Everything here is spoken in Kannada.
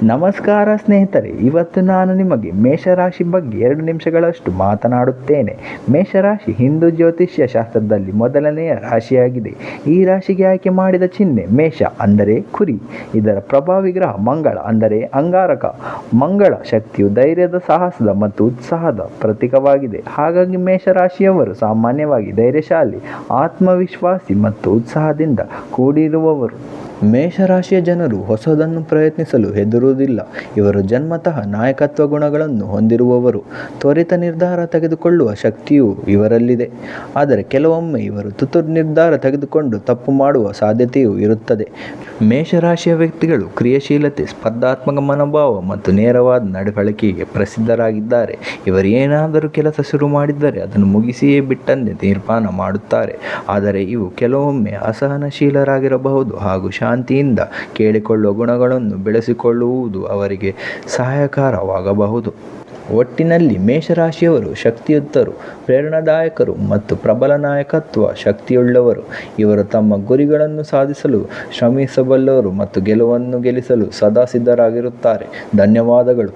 ನಮಸ್ಕಾರ ಸ್ನೇಹಿತರೆ, ಇವತ್ತು ನಾನು ನಿಮಗೆ ಮೇಷರಾಶಿ ಬಗ್ಗೆ 2 ನಿಮಿಷಗಳಷ್ಟು ಮಾತನಾಡುತ್ತೇನೆ. ಮೇಷರಾಶಿ ಹಿಂದೂ ಜ್ಯೋತಿಷ್ಯ ಶಾಸ್ತ್ರದಲ್ಲಿ ಮೊದಲನೆಯ ರಾಶಿಯಾಗಿದೆ. ಈ ರಾಶಿಗೆ ಆಯ್ಕೆ ಮಾಡಿದ ಚಿಹ್ನೆ ಮೇಷ ಅಂದರೆ ಕುರಿ. ಇದರ ಪ್ರಭಾವಿ ಗ್ರಹ ಮಂಗಳ ಅಂದರೆ ಅಂಗಾರಕ. ಮಂಗಳ ಶಕ್ತಿಯು ಧೈರ್ಯದ, ಸಾಹಸದ ಮತ್ತು ಉತ್ಸಾಹದ ಪ್ರತೀಕವಾಗಿದೆ. ಹಾಗಾಗಿ ಮೇಷರಾಶಿಯವರು ಸಾಮಾನ್ಯವಾಗಿ ಧೈರ್ಯಶಾಲಿ, ಆತ್ಮವಿಶ್ವಾಸಿ ಮತ್ತು ಉತ್ಸಾಹದಿಂದ ಕೂಡಿರುವವರು. ಮೇಷರಾಶಿಯ ಜನರು ಹೊಸದನ್ನು ಪ್ರಯತ್ನಿಸಲು ಹೆದರುವುದಿಲ್ಲ. ಇವರು ಜನ್ಮತಃ ನಾಯಕತ್ವ ಗುಣಗಳನ್ನು ಹೊಂದಿರುವವರು. ತ್ವರಿತ ನಿರ್ಧಾರ ತೆಗೆದುಕೊಳ್ಳುವ ಶಕ್ತಿಯೂ ಇವರಲ್ಲಿದೆ. ಆದರೆ ಕೆಲವೊಮ್ಮೆ ಇವರು ತುರ್ತು ನಿರ್ಧಾರ ತೆಗೆದುಕೊಂಡು ತಪ್ಪು ಮಾಡುವ ಸಾಧ್ಯತೆಯೂ ಇರುತ್ತದೆ. ಮೇಷರಾಶಿಯ ವ್ಯಕ್ತಿಗಳು ಕ್ರಿಯಾಶೀಲತೆ, ಸ್ಪರ್ಧಾತ್ಮಕ ಮನೋಭಾವ ಮತ್ತು ನೇರವಾದ ನಡವಳಿಕೆಗೆ ಪ್ರಸಿದ್ಧರಾಗಿದ್ದಾರೆ. ಇವರು ಏನಾದರೂ ಕೆಲಸ ಶುರು ಮಾಡಿದ್ದರೆ ಅದನ್ನು ಮುಗಿಸಿಯೇ ಬಿಟ್ಟಂತೆ ತೀರ್ಮಾನ ಮಾಡುತ್ತಾರೆ. ಆದರೆ ಇವು ಕೆಲವೊಮ್ಮೆ ಅಸಹನಶೀಲರಾಗಿರಬಹುದು ಹಾಗೂ ಶಾಂತಿಯಿಂದ ಕೇಳಿಕೊಳ್ಳುವ ಗುಣಗಳನ್ನು ಬೆಳೆಸಿಕೊಳ್ಳುವುದು ಅವರಿಗೆ ಸಹಾಯಕರವಾಗಬಹುದು. ಒಟ್ಟಿನಲ್ಲಿ ಮೇಷರಾಶಿಯವರು ಶಕ್ತಿಯುತರು, ಪ್ರೇರಣಾದಾಯಕರು ಮತ್ತು ಪ್ರಬಲ ನಾಯಕತ್ವ ಶಕ್ತಿಯುಳ್ಳವರು. ಇವರು ತಮ್ಮ ಗುರಿಗಳನ್ನು ಸಾಧಿಸಲು ಶ್ರಮಿಸಬಲ್ಲವರು ಮತ್ತು ಗೆಲುವನ್ನು ಗಳಿಸಲು ಸದಾ ಸಿದ್ಧರಾಗಿರುತ್ತಾರೆ. ಧನ್ಯವಾದಗಳು.